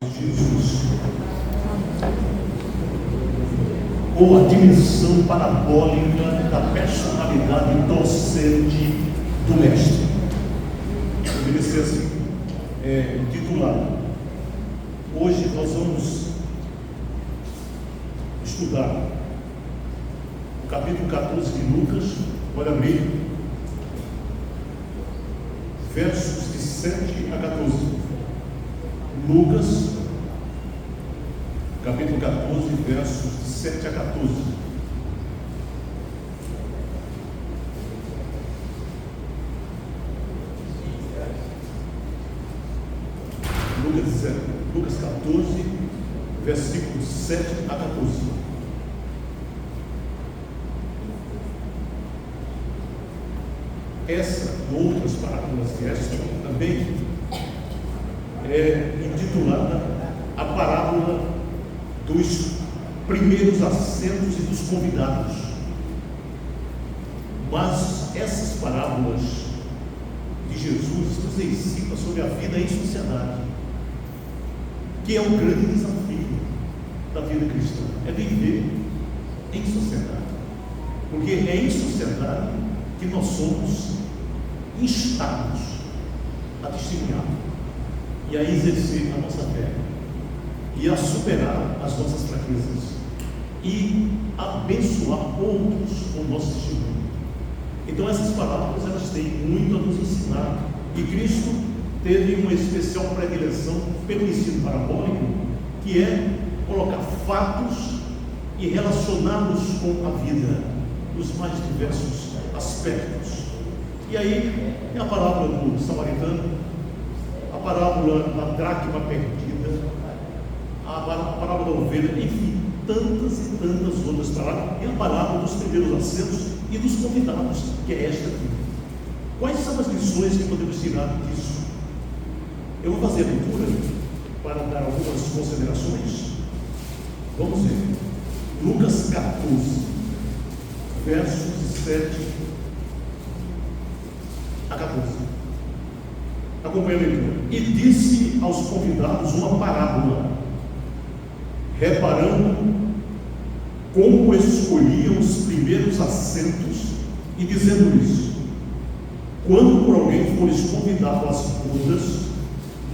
Jesus, ou a dimensão parabólica da personalidade docente do Mestre. Poderia ser assim, titulado. Hoje nós vamos estudar o capítulo 14 de Lucas. Pode abrir, versos de 7 a 14. Lucas, capítulo 14, versos de 7 a 14. Lucas 14, versículos 7 a 14. Essa e outras parábolas de esta também é intitulada a parábola dos primeiros assentos e dos convidados. Mas essas parábolas de Jesus nos ensinam sobre a vida em sociedade, que é um grande desafio da vida cristã, é viver em sociedade, porque é em sociedade que nós somos instados a testemunhar e a exercer a nossa fé e a superar as nossas fraquezas e abençoar outros com o nosso testemunho. Então essas palavras, elas têm muito a nos ensinar, e Cristo teve uma especial predileção pelo ensino parabólico, que é colocar fatos e relacioná-los com a vida nos mais diversos aspectos. E aí é a parábola do samaritano, a parábola da dracma perdida, a parábola da ovelha, enfim, tantas e tantas outras parábolas, e a parábola dos primeiros assentos e dos convidados, que é esta aqui. Quais são as lições que podemos tirar disso? Eu vou fazer a leitura para dar algumas considerações. Vamos ver. Lucas 14, versos de 7 a 14. Acompanhe a leitura. E disse aos convidados uma parábola, reparando como escolhiam os primeiros assentos, e dizendo-lhes: quando por alguém fores convidado às bodas,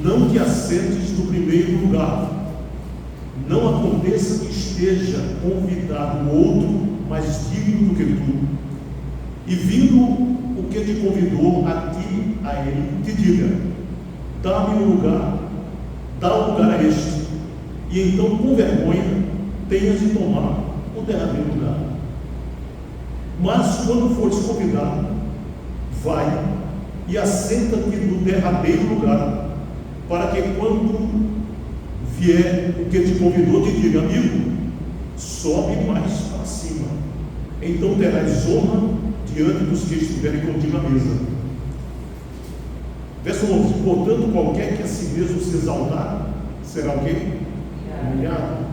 não te assentes no primeiro lugar. Não aconteça que esteja convidado outro mais digno do que tu, e vindo o que te convidou a ti, a ele, te diga: dá-me um lugar, dá um lugar a este, e então com vergonha tenhas de tomar o derradeiro lugar. Mas quando fores convidado, vai e assenta-te no derradeiro lugar, para que quando vier o que te convidou te diga: amigo, sobe mais para cima, então terás honra diante dos que estiverem contigo à mesa. Verso 11: portanto, qualquer que a si mesmo se exaltar, será o quê? Humilhado.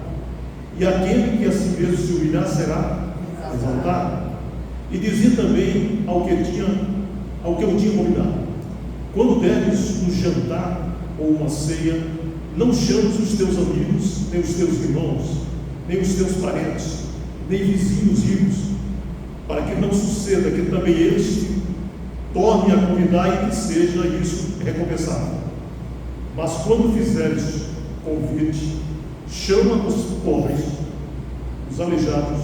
E aquele que a si mesmo se humilhar, será exaltado. E dizia também ao que eu tinha convidado: quando deres um jantar ou uma ceia, não chames os teus amigos, nem os teus irmãos, nem os teus parentes, nem vizinhos ricos, para que não suceda que também eles te tornem a convidar e que seja isso recompensado. Mas quando fizeres convite, chama os pobres, os aleijados,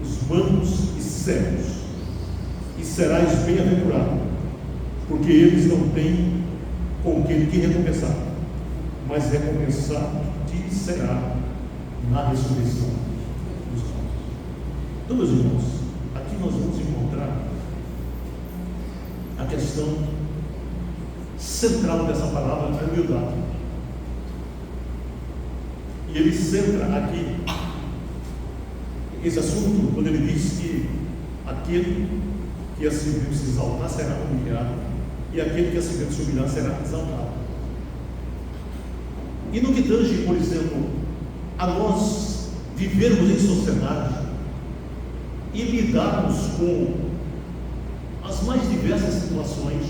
os mancos e cegos, e serás bem-aventurado, porque eles não têm com que te recompensar, mas recompensar-te será na ressurreição dos mortos. Então, meus irmãos, aqui nós vamos encontrar a questão central dessa palavra, a humildade. E ele centra aqui esse assunto quando ele diz que aquele que a si mesmo se exaltar será humilhado, e aquele que a si mesmo se humilhar será exaltado. E no que tange, por exemplo, a nós vivermos em sociedade e lidarmos com as mais diversas situações,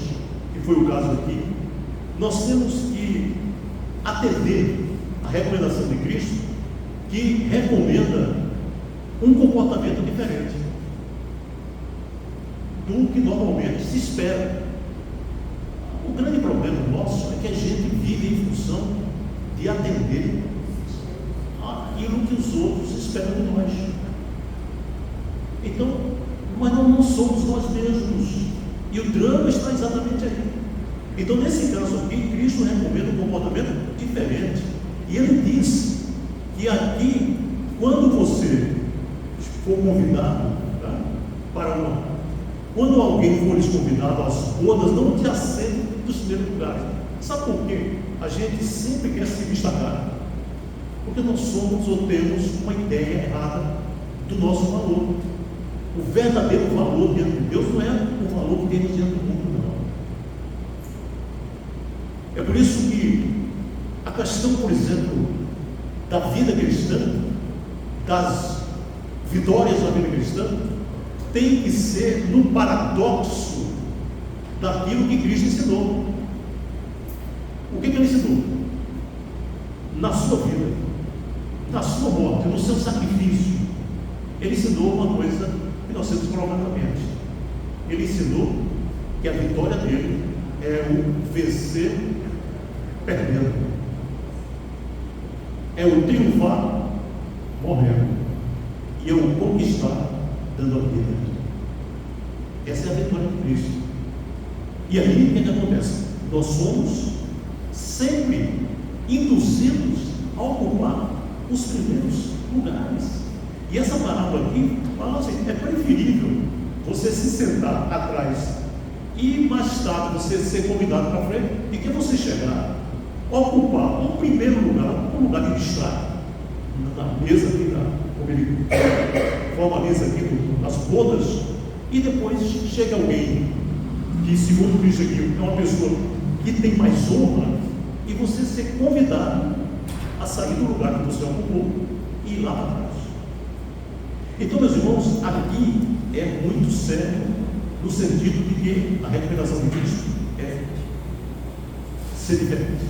que foi o caso aqui, nós temos que atender recomendação de Cristo, que recomenda um comportamento diferente do que normalmente se espera. O grande problema nosso é que a gente vive em função de atender aquilo que os outros esperam de nós. Então, mas não somos nós mesmos. E o drama está exatamente aí. Então, nesse caso aqui, Cristo recomenda um comportamento diferente. E ele diz que aqui, quando você for convidado, tá, para quando alguém for convidado às bodas, não te assente dos primeiros lugares. Sabe por quê? A gente sempre quer se destacar. Porque nós somos ou temos uma ideia errada do nosso valor. O verdadeiro valor diante de Deus não é o valor que temos diante do mundo, não. É por isso que a questão, por exemplo, da vida cristã, das vitórias da vida cristã, tem que ser no paradoxo daquilo que Cristo ensinou. O que ele ensinou? Na sua vida, na sua morte, no seu sacrifício, ele ensinou uma coisa que nós temos provavelmente. Ele ensinou que a vitória dele é o vencer perdendo, é o triunfar morrendo, e é o conquistar dando a vida. Essa é a vitória de Cristo. E aí o que acontece? Nós somos sempre induzidos a ocupar os primeiros lugares. E essa parábola aqui fala assim: é preferível você se sentar atrás e mais tarde você ser convidado para frente, e que você chegar a ocupar o primeiro lugar, um lugar de destaque na mesa aqui, como ele formaliza aqui nas bodas, e depois chega alguém que, segundo Cristo aqui, é uma pessoa que tem mais honra, e você ser convidado a sair do lugar que você ocupou e ir lá para trás. Então, meus irmãos, aqui é muito sério, no sentido de que a recomendação de Cristo é ser diferente,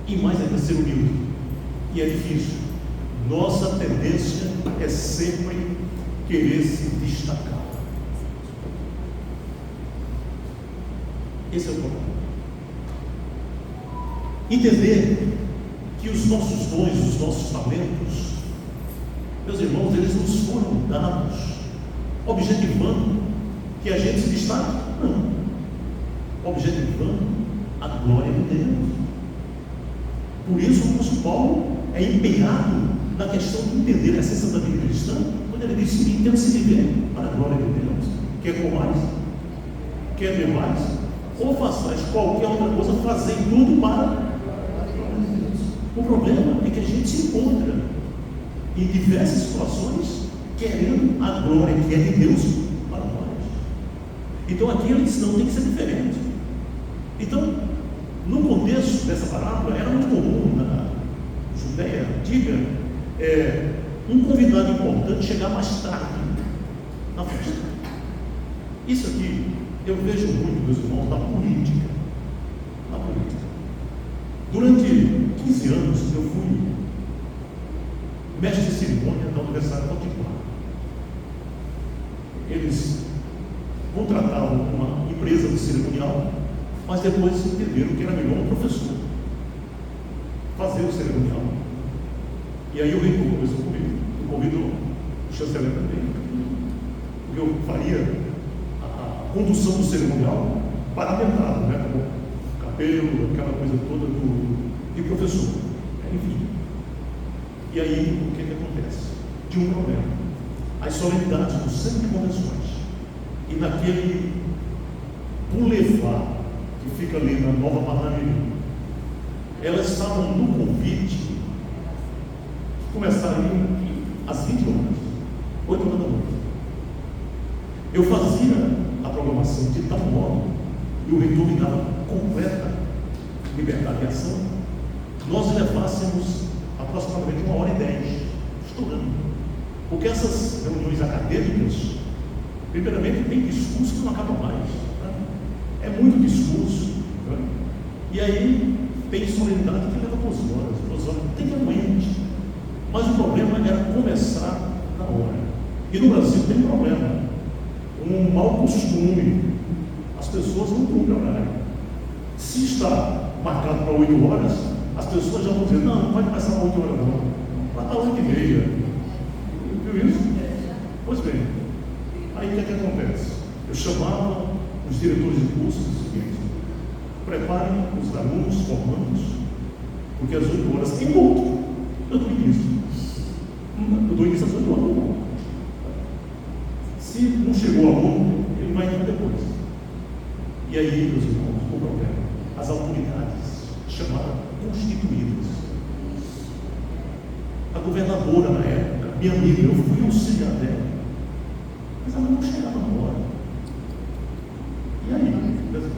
e mais ainda ser humilde. E é difícil. Nossa tendência é sempre querer se destacar. Esse é o problema. Entender que os nossos dons, os nossos talentos, meus irmãos, eles nos foram dados objetivando que a gente se destaque? Não. Objetivando a glória de Deus. Por isso o apóstolo Paulo é empenhado na questão de entender a essência da vida cristã, quando ele diz o seguinte: temos que viver para a glória de Deus. Quer comais? Quer bebais? Ou façais qualquer outra coisa, fazem tudo para a glória de Deus. O problema é que a gente se encontra em diversas situações querendo a glória que é de Deus para nós. Então aqui ele diz: não, tem que ser diferente. Então, no contexto dessa parábola, era muito comum na Judéia antiga um convidado importante chegar mais tarde na festa. Isso aqui eu vejo muito, meus irmãos, na política. Na política. Durante 15 anos eu fui mestre de cerimônia da Universidade de Potiguar. Eles contratavam uma empresa de cerimonial, mas depois entenderam que era melhor um professor fazer o cerimonial. E aí o reitor começou comigo, eu convido o chanceler também, porque eu faria a condução do cerimonial paramentado, né, com o cabelo, aquela coisa toda de professor, enfim. E aí o que acontece? Tinha um problema: as solenidades dos centros de convenções, e naquele boulevard que fica ali na Nova Parnamirim, elas estavam no convite que começaria às 20 horas, 8 horas da noite. Eu fazia a programação de tal modo, e o reitor me dava completa liberdade de ação, nós levássemos aproximadamente 1h10, estudando. Porque essas reuniões acadêmicas, primeiramente, tem discurso que não acaba mais. Né? É muito discurso. Né? E aí tem solenidade que leva 2 horas. Não começar na hora. E no Brasil tem um problema, um mau costume. As pessoas não cumprem horário. Se está marcado para 8 horas, as pessoas já vão dizer, não vai começar às 8 horas não, vai para 8h30. Viu isso? Pois bem, aí o que acontece? Eu chamava os diretores de cursos o seguinte: preparem os alunos formandos, porque às 8 horas tem outro. Eu dou início. Eu dou início às 8 horas. Não. Se não chegou o aluno, ele vai entrar depois. E aí, meus irmãos, o problema, as autoridades chamadas constituídas. A governadora na época, minha amiga, eu fui auxiliar dela, mas ela não chegava na hora. E aí,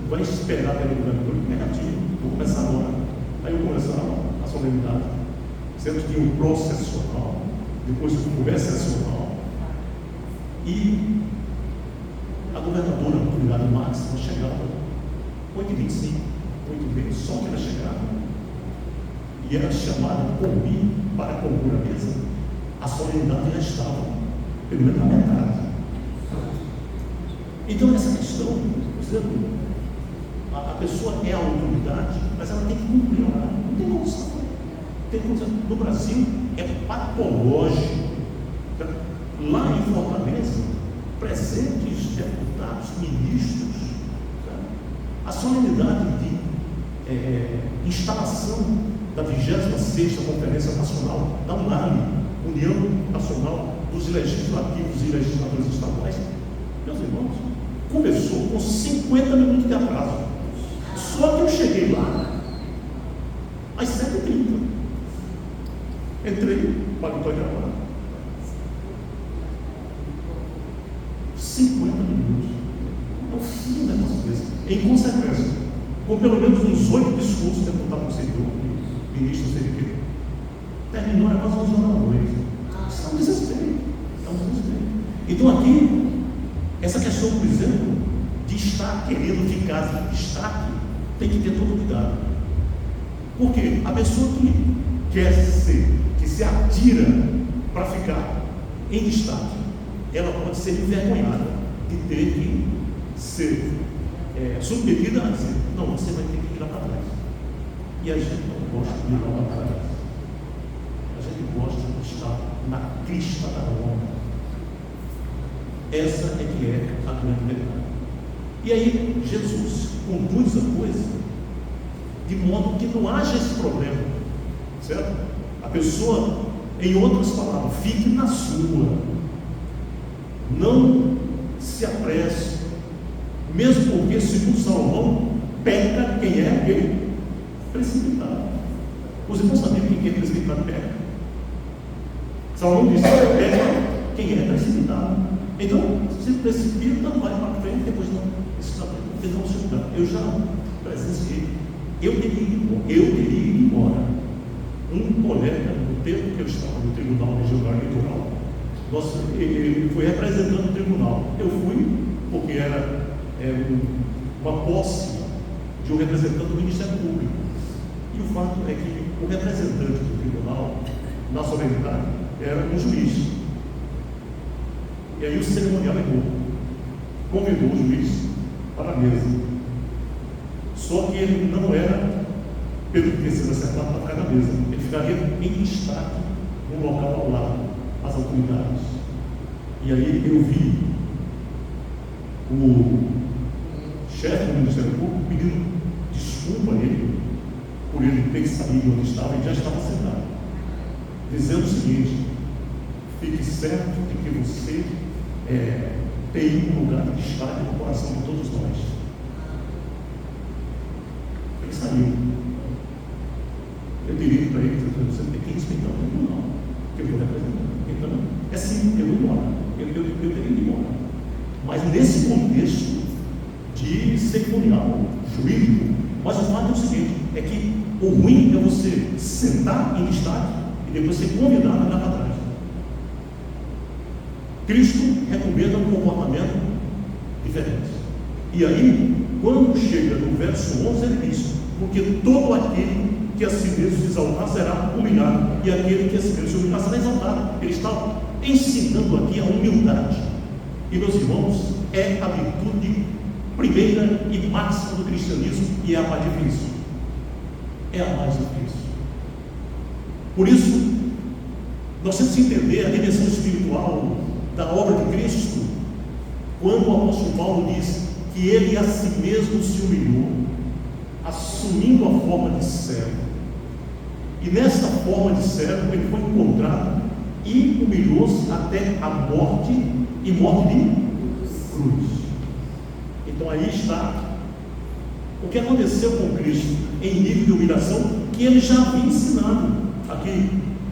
vai esperar pelo governador? Negativo, vou começar agora. Aí eu começava a solenidade, sendo que o processional, depois o excepcional, e a governadora, a autoridade máxima, chegava 8h25, 8h20, só que ela chegava e era chamada por mim para compor a mesa. A solenidade já estava pelo menos na metade. Então essa questão, por exemplo, a pessoa é a autoridade, mas ela tem que cumprir o horário. Não tem condição. No Brasil é patológico. Lá em Fortaleza, presentes deputados, ministros, a solenidade de instalação da 26ª Conferência Nacional da UNALE, União Nacional dos Legislativos e Legisladores Estaduais, meus irmãos, começou com 50 minutos de atraso. Só que eu cheguei lá às 7h30. Entrei, paletó de gravata. 50 minutos. É o fim da nossa vez. Em consequência, com pelo menos uns 8 discursos, deputado conselheiro, ministro, sei o quê, terminou quase 11 horas da noite. Isso é um desespero. É um desespero. Então aqui, essa questão, por exemplo, de estar querendo ficar em destaque, tem que ter todo cuidado. Porque a pessoa que quer ser, que se atira para ficar em destaque, ela pode ser envergonhada de ter que ser submetida a dizer, não, você vai ter que virar para trás. E a gente não gosta de virar para trás. A gente gosta de estar na crista da onda. Essa é que é a grande verdade. E aí Jesus conduz a coisa de modo que não haja esse problema, certo? A pessoa, em outras palavras, fique na sua, não se apresse, mesmo porque, segundo Salomão, peca quem é aquele precipitado. Os irmãos sabiam que quem é precipitado peca? Salomão disse: peca quem é precipitado. Então, se precipita, vai para frente, depois não, porque não se lugar. Eu já presenciei, eu teria ido embora. Um colega, no tempo que eu estava no Tribunal Regional Eleitoral, ele foi representando o tribunal. Eu fui porque era uma posse de um representante do Ministério Público. E o fato é que o representante do tribunal, na solenidade, era um juiz. E aí o cerimonial convidou o juiz para a mesa. Só que ele não era, pelo que sido acertado, para ficar na mesa. Ele ficaria em destaque no local ao lado, as autoridades. E aí eu vi o chefe do Ministério Público pedindo desculpa a ele por ele ter que sair de onde estava e já estava sentado, dizendo o seguinte: fique certo de que você tem um lugar de destaque no coração de todos nós. Ele saiu. Eu diria para ele: você tem que respeitar o tribunal que eu estou representando. Então, é sim, eu vou embora. Eu teria ido embora. Mas nesse contexto de cerimonial, jurídico, mas o fato é o seguinte: é que o ruim é você sentar em destaque e depois ser convidado a andar para trás. Cristo recomenda um comportamento diferente. E aí, quando chega no verso 11, ele diz: porque todo aquele que a si mesmo se exaltar será humilhado, e aquele que a si mesmo se humilhar será exaltado. Ele está ensinando aqui a humildade. E, meus irmãos, é a virtude primeira e máxima do cristianismo, e é a mais difícil. É a mais difícil. Por isso, nós temos que entender a dimensão espiritual da obra de Cristo, quando o apóstolo Paulo diz que ele a si mesmo se humilhou, assumindo a forma de servo. E nesta forma de servo, ele foi encontrado e humilhou-se até a morte, e morte de cruz. Então aí está o que aconteceu com Cristo em nível de humilhação, que ele já havia ensinado. Aqui,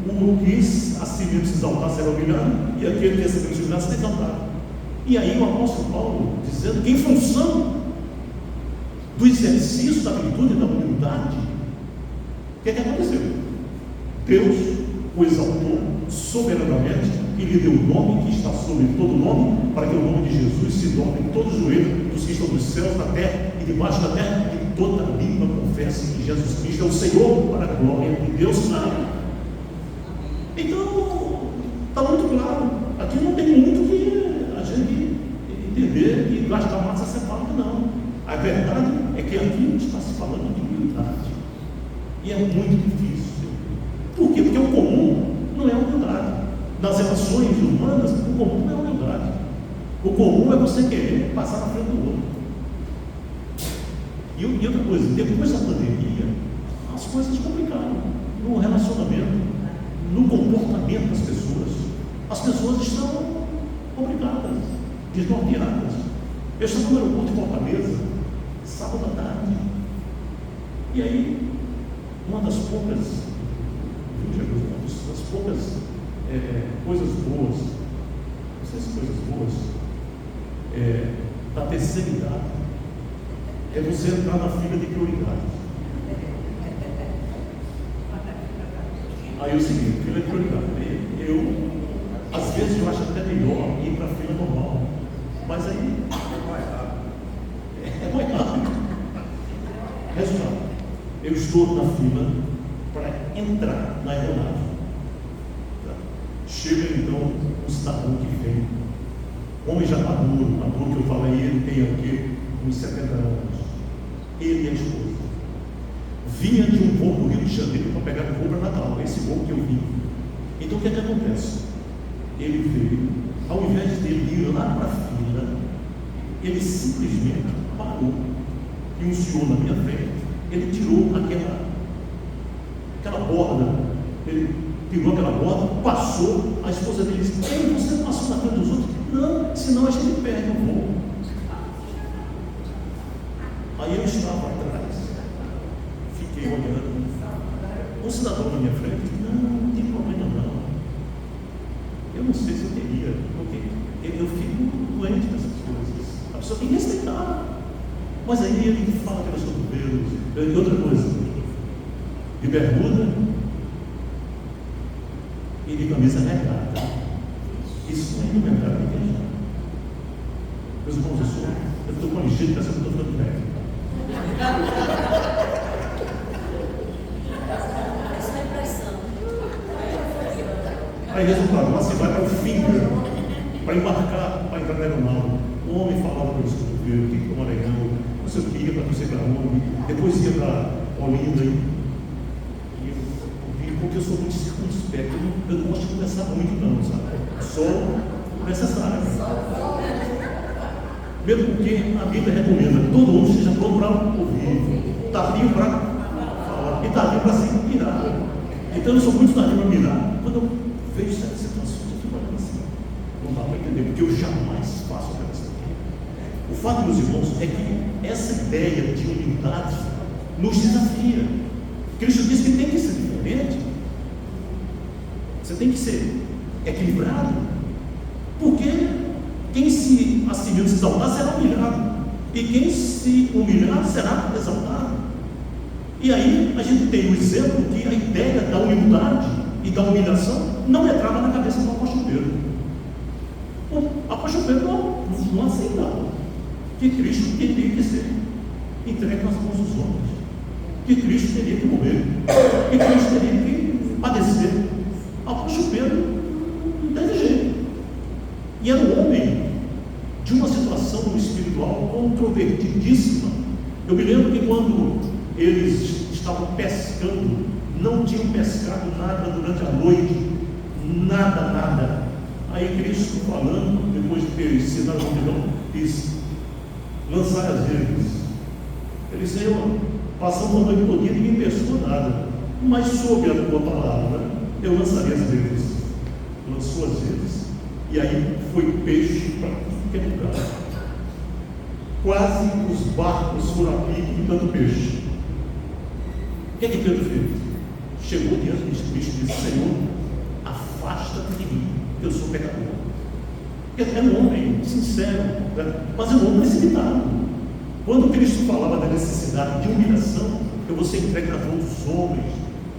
o que a si mesmo se exaltar será humilhado, e aquele que a si mesmo se humilhar será exaltado. E aí o apóstolo Paulo dizendo que, em função do exercício da virtude e da humildade, o que aconteceu? Deus o exaltou soberanamente e lhe deu o nome que está sobre todo nome, para que o nome de Jesus se dobre em todo o joelho dos que estão nos céus, na terra e debaixo da terra, e toda língua confesse que Jesus Cristo é o Senhor, para a glória de Deus Pai. Então, está muito claro. Aqui não tem muito que a gente entender que gastar massa separada, não. A verdade é que aqui está se falando de humildade, e é muito difícil. Por quê? Porque o comum não é a humildade. Nas relações humanas, o comum não é a humildade. O comum é você querer passar na frente do outro. E outra coisa, depois da pandemia, as coisas complicaram no relacionamento, no comportamento das pessoas. As pessoas estão complicadas, desnorteadas. Eu estava no aeroporto de Fortaleza, sábado à tarde, e aí uma das poucas coisas boas, não sei se coisas boas, da terceira idade, é você entrar na fila de prioridade. Aí é o seguinte, fila de prioridade. Às vezes eu acho até melhor ir para a fila normal, mas aí é mais rápido. Resultado, eu estou na fila para entrar na aeronave. Chega então o cidadão que vem, homem já maduro que eu falei, ele tem aqui uns 70 anos, ele e a esposa, vinha de um voo do Rio de Janeiro para pegar o voo para Natal, esse voo que eu vi. Então o que é que acontece? Ele veio, ao invés de ele ir lá para a fila, ele simplesmente parou, e um senhor na minha frente, ele tirou aquela borda, ele tirou aquela borda, passou, a esposa dele disse: "Ei, você passou na frente dos outros?" "Não, senão a gente perde o voo." Aí eu estava atrás, fiquei olhando, um cidadão na minha frente disse: não tem problema não, eu não sei se eu teria, porque eu fico doente com essas coisas, a pessoa tem que respeitar. Mas aí ele fala pelos cotovelos, e outra coisa, de bermuda e de camisa regata. Isso não é indumentário de viajar. Meus irmãos, eu estou com a ligeira de pensando que estou ficando velho. Essa é a impressão. Aí resultado, lá você vai para o Finger, para embarcar, para entrar na aeronave. O homem falava pelos cotovelos, que para o Maranhão, não sei o que, ia para não sei para onde, depois ia para Olinda. Porque eu sou muito circunspecto, eu não gosto de conversar muito não, sabe? Só necessário. Mesmo porque a Bíblia recomenda: todo mundo seja pronto para ouvir, tardio para falar e tardio para se mirar. Então eu sou muito tardio para mirar. Quando eu vejo certas situações, eu fico olhando assim, não dá para entender, porque eu jamais faço aquela coisa. O fato, meus irmãos, é que essa ideia de humildade nos desafia. Cristo diz que tem que ser diferente. Você tem que ser equilibrado, porque quem se assim mesmo se exaltar será humilhado, e quem se humilhar será exaltado. E aí a gente tem o exemplo que a ideia da humildade e da humilhação não entrava na cabeça do apóstolo Pedro. O apóstolo Pedro não aceitava que Cristo teria que ser entregue nas mãos dos homens. que Cristo teria que morrer, que Cristo teria que padecer. Apóstolo Pedro não teve jeito. E era um homem de uma situação espiritual controvertidíssima. Eu me lembro que quando eles estavam pescando, não tinham pescado nada durante a noite, nada. Aí Cristo falando, depois de ter ensinado a multidão, diz: lançai as redes. Ele disse: Senhor, passamos a noite toda e ninguém pescou nada, mas sob a tua palavra eu lançarei as redes. Lançou as redes, e aí foi peixe para tudo que é lugar. Quase os barcos foram a pique de tanto peixe. O que é que Pedro fez? Chegou diante de Cristo e disse: Senhor, afasta-te de mim, que eu sou pecador. É um homem sincero, né? Mas é um homem precipitado. Quando Cristo falava da necessidade de humilhação, eu vou ser entregue nas mãos dos homens,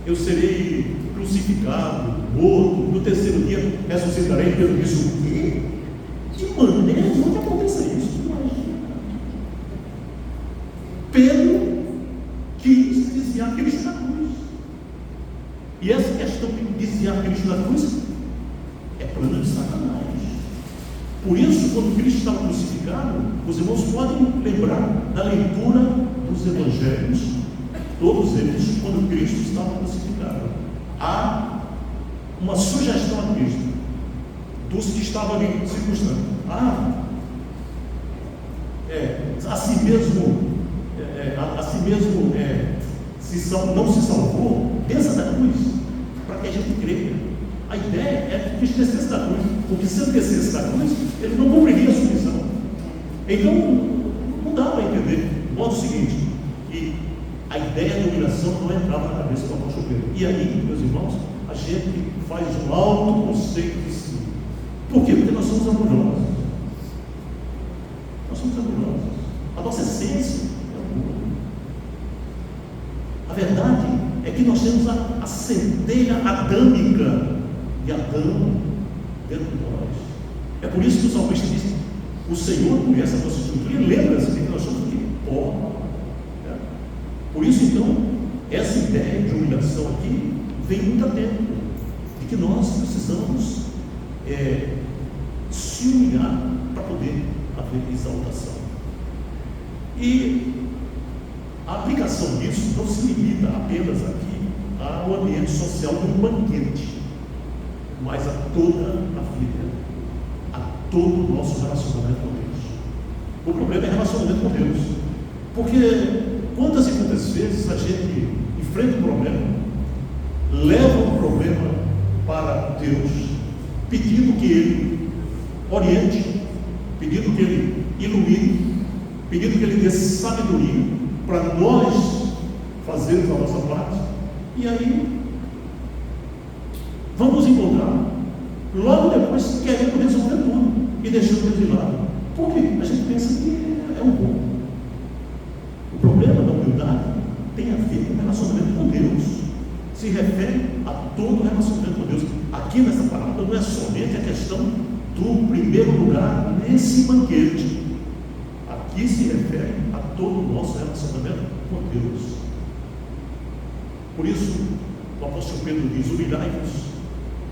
eu serei crucificado, morto, no terceiro dia ressuscitarei. Pedro disse: o quê? De maneira nenhuma que aconteça isso. Imagina. Pedro quis desviar Cristo da cruz. E essa questão de desviar Cristo da cruz é plano de Satanás. Por isso, quando Cristo estava crucificado, os irmãos podem lembrar da leitura dos evangelhos, todos eles, quando Cristo estava crucificado. Há uma sugestão a Cristo, dos que estavam ali circunstando: a si mesmo não se salvou, desça da cruz, para que a gente creia. A ideia é que Cristo descesse da cruz, porque se ele descesse da cruz, ele não cumpriria a sua missão. Então, não dá para entender. De modo seguinte, que a ideia de humilhação não entrava na cabeça do apóstolo Pedro. E aí, meus irmãos, a gente faz um alto conceito de si. Por quê? Porque nós somos orgulhosos. Nós somos orgulhosos. A nossa essência é orgulho. A verdade é que nós temos a centelha adâmica de Adão dentro de nós. É por isso que o salmista diz: o Senhor conhece a nossa estrutura e lembra-se de que nós somos de pó. Por isso, então, essa ideia de humilhação aqui vem muito a tempo, de que nós precisamos se humilhar para poder haver exaltação. E a aplicação disso não se limita apenas aqui ao ambiente social de um banquete, mas a toda a vida, a todo o nosso relacionamento com Deus. O problema é relacionamento com Deus, porque quantas e quantas vezes a gente enfrenta um problema, leva um problema para Deus, pedindo que Ele oriente, pedindo que Ele ilumine, pedindo que Ele dê sabedoria para nós fazermos a nossa parte, e aí vamos encontrar logo depois querendo resolver tudo e deixando Deus de lado. Por quê? A gente pensa que é um bom. O problema da humildade tem a ver com o relacionamento com Deus, se refere a todo o relacionamento com Deus. Aqui nessa palavra não é somente a questão do primeiro lugar nesse banquete, aqui se refere a todo o nosso relacionamento com Deus. Por isso o apóstolo Pedro diz: humilhai-vos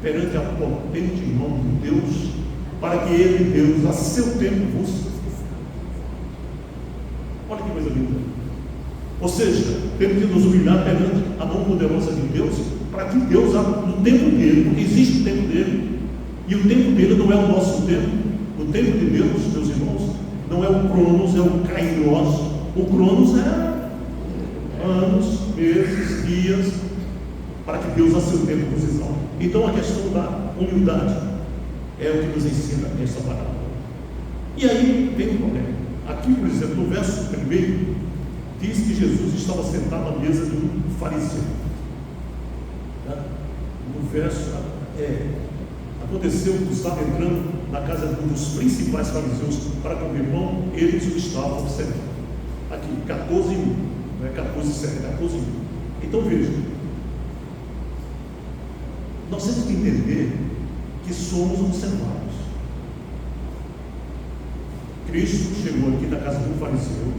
perante a potente mão de Deus, para que Ele, Deus, a seu tempo vos... Olha que coisa linda. Ou seja, temos que nos humilhar perante a mão poderosa de Deus, para que Deus, no tempo dele, porque existe o tempo dele, e o tempo dele não é o nosso tempo. O tempo de Deus, meus irmãos, não é o Cronos, é o Kairos. O Cronos é anos, meses, dias, para que Deus a seu tempo nos exalte. Então a questão da humildade é o que nos ensina essa parábola. E aí vem o problema. Aqui, por exemplo, no verso 1, diz que Jesus estava sentado à mesa de um fariseu. No verso, aconteceu que estava entrando na casa de um dos principais fariseus para comer pão, eles o estavam observando. Aqui, 14:1, 14:7. Então veja, nós temos que entender que somos observados. Cristo chegou aqui na casa de um fariseu,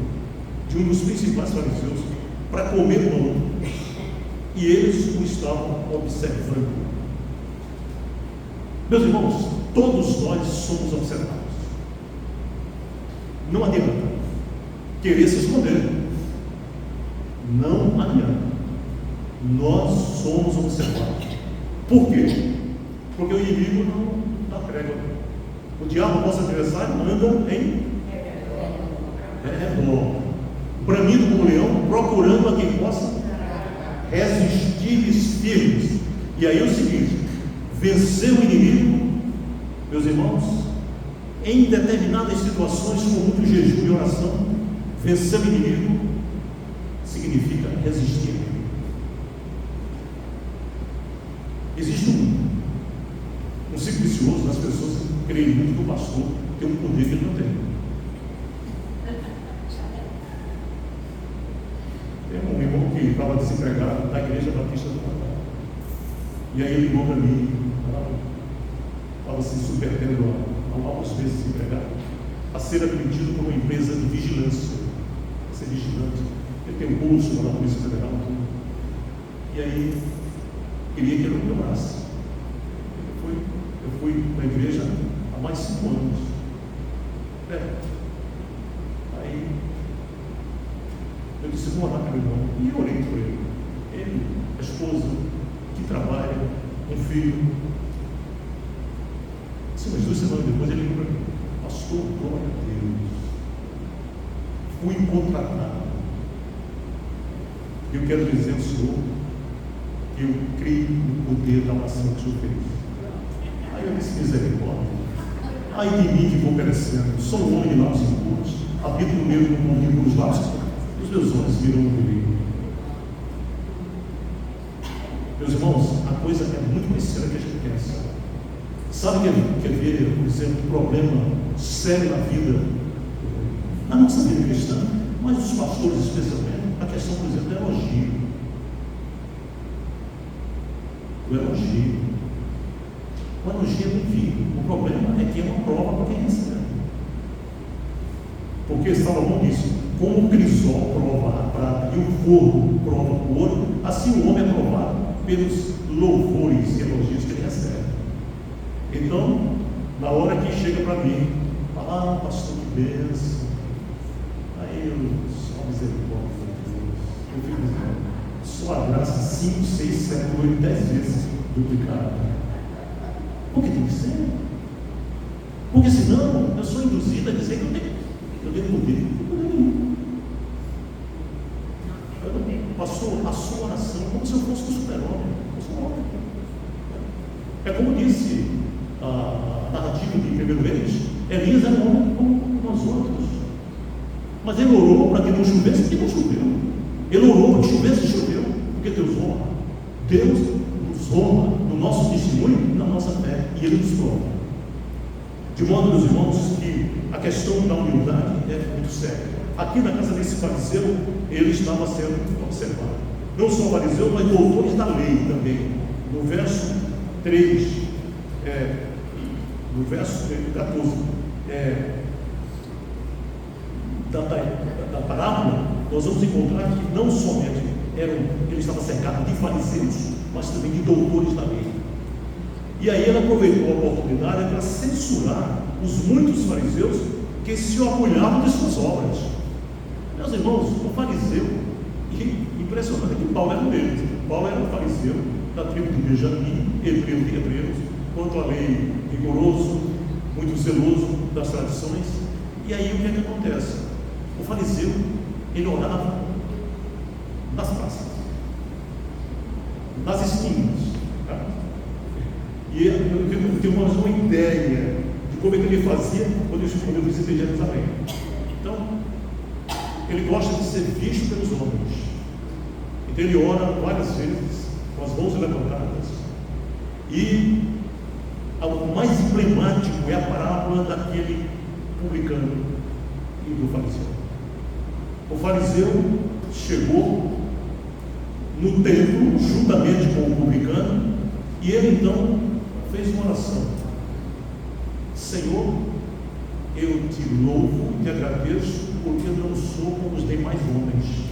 de um dos principais fariseus, para comer pão, e eles o estavam observando. Meus irmãos, todos nós somos observados. Não adianta querer se esconder. Não adianta. Nós somos observados. Por quê? Porque o inimigo não dá trégua. O diabo, nosso adversário, anda em redor, bramindo como leão, procurando a quem possa resistir-lhes firmes. E aí é o seguinte: vencer o inimigo, meus irmãos, em determinadas situações, com muito jejum e oração, vencer o inimigo significa resistir. Existe um ciclo vicioso das pessoas que creem muito que o pastor tem um poder que ele não tem. Tem um irmão que estava desempregado da Igreja Batista do Pará. E aí ele ligou para mim, estava se submetendo há alguns meses desempregado, a ser admitido por uma empresa de vigilância, a ser vigilante. Ele tem um curso lá na Polícia Federal. E aí queria que ele me orasse. Eu fui na igreja há mais de 5 anos. Aí eu disse: vou orar pelo irmão. E eu orei por ele. Ele, a esposa, que trabalha, um filho. Umas 2 semanas depois ele ligou para mim: pastor, glória a Deus, fui contratado. Eu quero dizer ao senhor que eu creio no poder da oração que o senhor fez. Aí eu disse: misericórdia, ai de mim que vou perecendo, sou um homem de lábios impuros, habito no meio do mundo dos lábios, os meus olhos viram o perigo. Meus irmãos, a coisa é muito mais séria que a gente pensa. Sabe que ver, por exemplo, um problema sério na vida, na nossa vida cristã, mas os pastores especialmente, a questão, por exemplo, do elogio. O elogio é bem-vindo. O problema é que é uma prova para quem recebe. Porque Salomão disse: como o crisol prova a prata e o forno prova o ouro, assim o homem é provado pelos louvores e elogios que ele recebe. Então, na hora que chega para mim, fala: pastor, que bênção. Aí eu, só misericórdia de Deus. Eu fico dizendo: sua graça 5, 6, 7, 8, 10 vezes duplicada. Porque tem que ser. Porque senão eu sou induzido a dizer que eu tenho poder. Pastor, a sua oração é como se eu fosse um super-homem. Eu sou um homem. É como disse a narrativa de 1 Reis: Elias era um homem como nós outros, mas ele orou para que não chovesse e não choveu. Ele orou para que chovesse e choveu, porque Deus honra. Deus nos honra no nosso testemunho e na nossa fé, e Ele nos prova. De modo, meus irmãos, que a questão da humildade é muito séria. Aqui na casa desse fariseu, ele estava sendo observado. Não só fariseu, mas doutores da lei também. No verso 3, no verso 14, da parábola, nós vamos encontrar que não somente ele estava cercado de fariseus, mas também de doutores da lei. E aí ele aproveitou a oportunidade para censurar os muitos fariseus que se orgulhavam de suas obras. Meus irmãos, o fariseu, impressionante que Paulo era um deles. Paulo era um fariseu da tribo de Benjamim, hebreu de hebreus, quanto à lei, rigoroso, muito zeloso das tradições. E aí o que é que acontece? O fariseu, ele orava nas praças, nas esquinas. Tá? E eu tenho mais uma ideia de como é que ele fazia quando eu visitei Jerusalém. Então, ele gosta de ser visto pelos homens. Então ele ora várias vezes, com as mãos levantadas. E o mais emblemático é a parábola daquele publicano e do fariseu. O fariseu chegou no templo juntamente com o publicano, e ele então fez uma oração: Senhor, eu te louvo e te agradeço, porque eu não sou como os demais homens.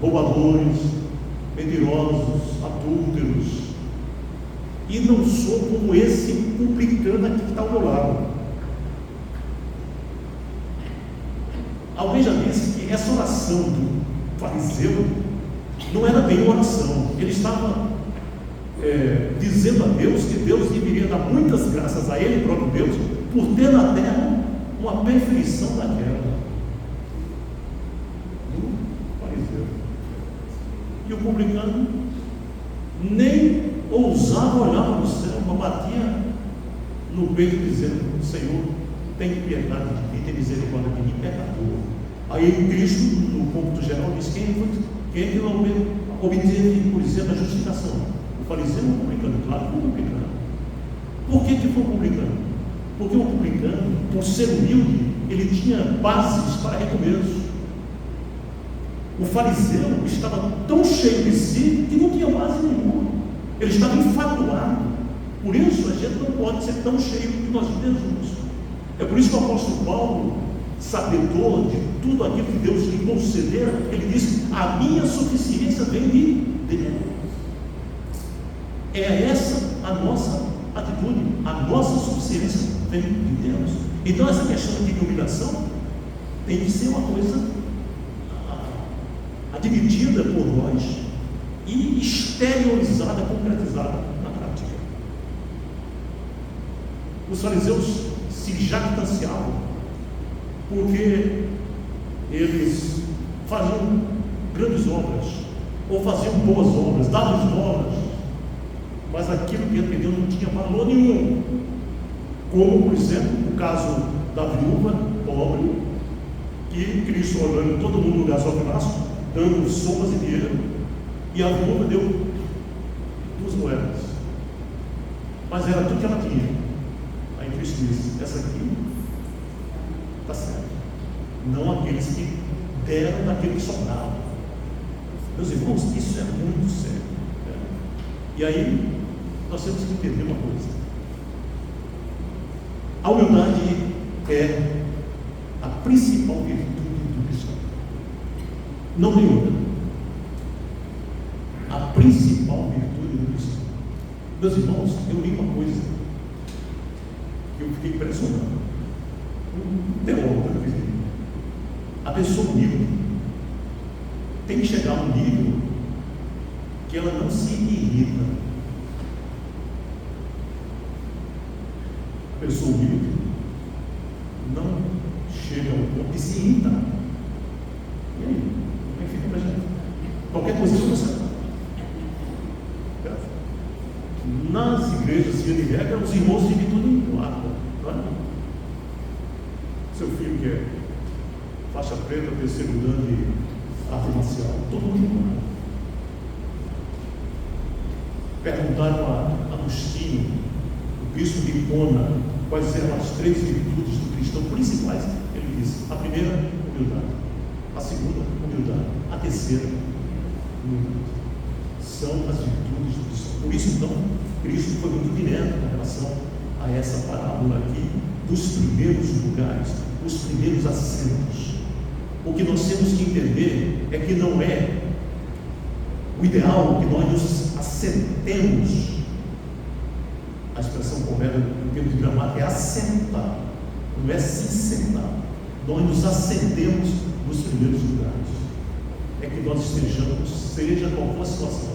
roubadores, mentirosos, adúlteros, e não sou como esse publicano aqui que está ao meu lado. Alguém já disse que essa oração do fariseu não era bem oração. Ele estava dizendo a Deus que Deus deveria dar muitas graças a ele, próprio Deus, por ter na terra uma perfeição daquela. Fariseu. E o publicano nem ousava olhar para o céu, mas batia no peito dizendo: Senhor, tem piedade de mim, tem misericórdia de mim, pecador. Aí Cristo, no ponto geral, diz: quem obteve, por exemplo, a justificação? O fariseu ou o publicano? Claro que o publicano. Por que foi o publicano? Porque o publicano, por ser humilde, ele tinha bases para recomeço. O fariseu estava tão cheio de si que não tinha base nenhuma. Ele estava enfatuado. Por isso a gente não pode ser tão cheio de nós mesmos. É por isso que o apóstolo Paulo, sabedor de tudo aquilo que Deus lhe concedera, ele diz: a minha suficiência vem de Deus. É essa a nossa atitude. A nossa suficiência vem de Deus. Então essa questão aqui de humilhação tem que ser uma coisa admitida por nós e exteriorizada, concretizada na prática. Os fariseus se jactanciavam porque eles faziam grandes obras, ou faziam boas obras, davam esmolas, mas aquilo que atendeu não tinha valor nenhum. Como, por exemplo, o caso da viúva pobre, que Cristo, olhando todo mundo no gasofilaço, dando somas e dinheiro, e a viúva deu 2 moedas, mas era tudo que ela tinha. Aí Cristo disse: essa aqui está certo, não aqueles que deram daquele que sobrava. Meus irmãos, isso é muito sério. E aí nós temos que entender uma coisa: a humildade é a principal virtude do cristão. Não tem outra. A principal virtude do cristão. Meus irmãos, eu li uma coisa que eu fiquei impressionado. Um teólogo que fez. A pessoa humilde tem que chegar a um nível que ela não se irrita. A pessoa humilde não chega ao ponto de se irritar. E aí? Como é que fica pra gente? Qualquer coisa que você. Nas igrejas via de regra, os irmãos vivem tudo em guarda. Seu filho que é faixa preta, terceiro dan de arte marcial, todo mundo em guarda. Perguntaram a Agostinho, o bispo de Hipona, quais eram as 3 virtudes do cristão principais. Ele disse: a primeira, humildade; a segunda, humildade; a terceira, humildade. São as virtudes do cristão. Por isso, então, Cristo foi muito direto com relação a essa parábola aqui dos primeiros lugares, os primeiros assentos. O que nós temos que entender é que não é o ideal que nós nos assentemos. A expressão correta em termos de gramática é assentar, não é se sentar. Nós nos assentemos nos primeiros lugares. É que nós estejamos, seja qual for a situação,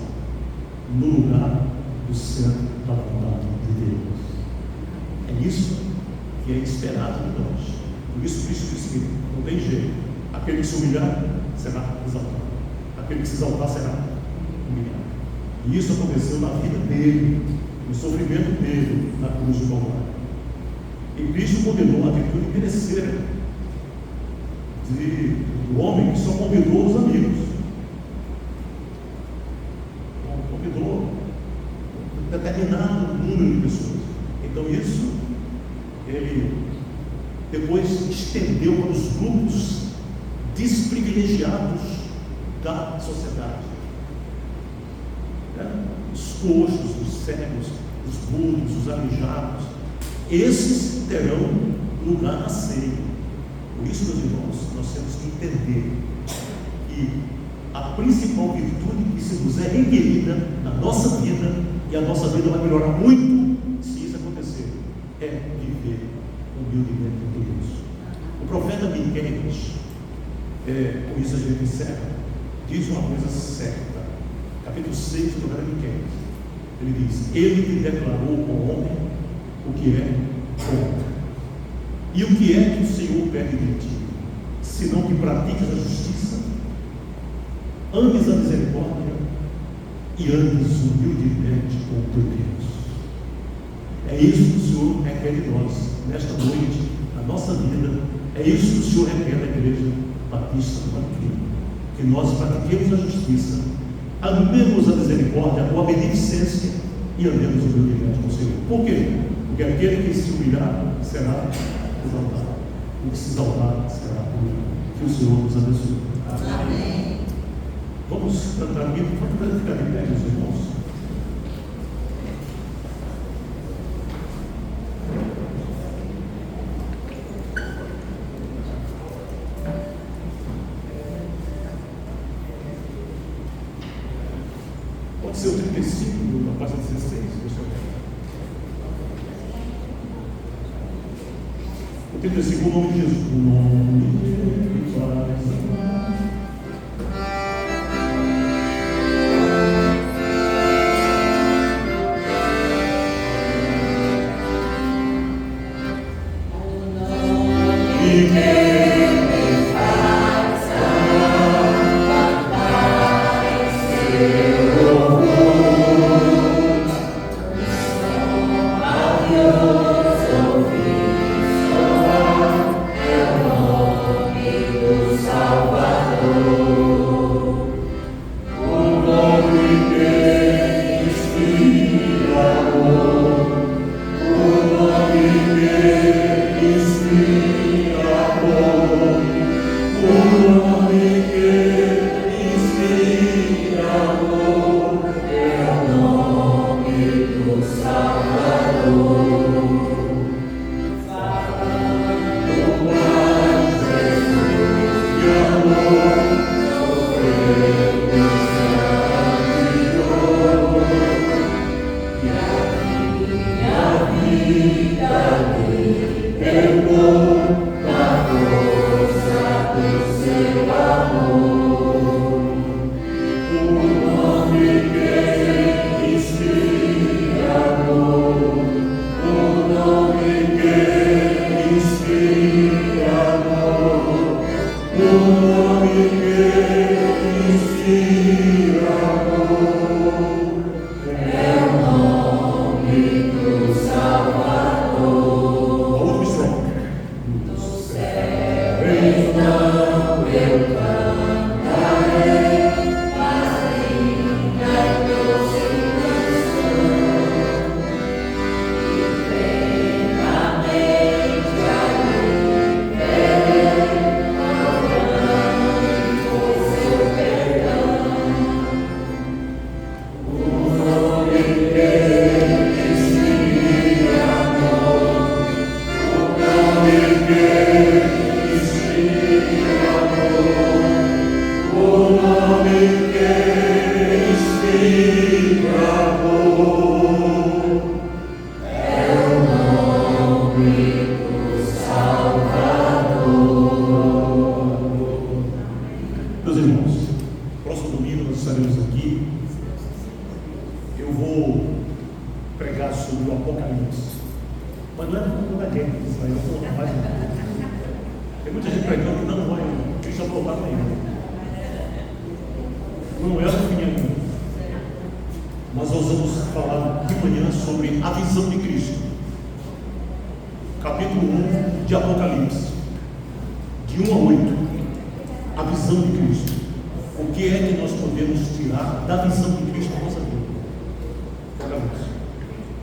no lugar do centro da vontade de Deus. É isso que é esperado de nós. Por isso Cristo disse que não tem jeito: aquele que se humilhar será exaltado, aquele que se exaltar será humilhado. E isso aconteceu na vida dele, no sofrimento dele na cruz do Calvário. E Cristo condenou a atitude interesseira do homem que só convidou os amigos. Convidou um determinado número de pessoas. Então isso ele depois estendeu para os grupos desprivilegiados da sociedade. Os coxos, os cegos, os mudos, os aleijados, esses terão lugar na ceia. Por isso, meus irmãos, nós temos que entender que a principal virtude que se nos é requerida na nossa vida, e a nossa vida vai melhorar muito se isso acontecer, é viver humildemente com Deus. O profeta Miqueias, com isso a gente encerra, diz uma coisa certa, capítulo 6 do profeta Miqueias. Ele diz: ele te declarou ao homem o que é bom. E o que é que o Senhor pede de ti? Senão que pratiques a justiça, ames a misericórdia e andes humildemente com o teu Deus. É isso que o Senhor requer de nós nesta noite, na nossa vida. É isso que o Senhor requer da Igreja Batista do Manquim, que nós pratiquemos a justiça, amemos a misericórdia ou a beneficência e andemos humildemente com o Senhor. Por quê? Porque aquele que se humilhar será exaltado, o que se exaltar será humilhado. Que o Senhor nos abençoe. Amém. Vamos cantar aqui, vamos ficar de pé, meus irmãos. Pode ser o 35, na página 16, o 35, o nome de Jesus. O nome de Jesus faz amar.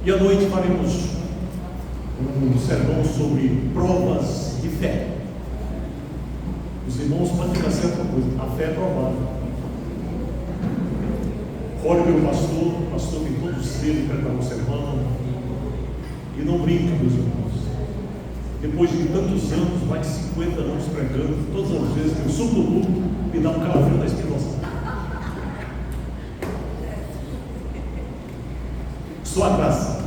E à noite faremos um sermão sobre provas de fé. Os irmãos podem ficar certa coisa, a fé é provada. Ore pelo pastor, o pastor tem todo o selo para preparar o sermão. E não brinca, meus irmãos. Depois de tantos anos, mais de 50 anos pregando, todas as vezes que eu subo no púlpito, me dá um calafrio da espinha dorsal. Só a graça.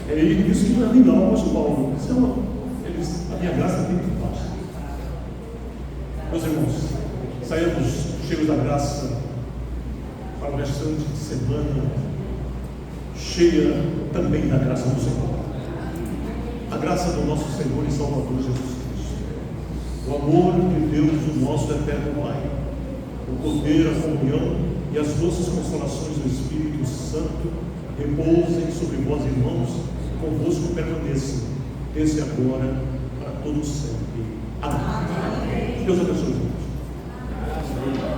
Ele disse que não é legal, o apóstolo Paulo. A minha graça tem que basta. Meus irmãos, saímos cheios da graça para o restante de semana, cheia também da graça do Senhor. A graça do nosso Senhor e Salvador Jesus Cristo, o amor de Deus, o nosso eterno Pai, o poder, a comunhão e as doces consolações do Espírito Santo repousem sobre vós, irmãos, convosco permaneçam, desde agora para todos sempre. Amém. Deus abençoe, irmãos.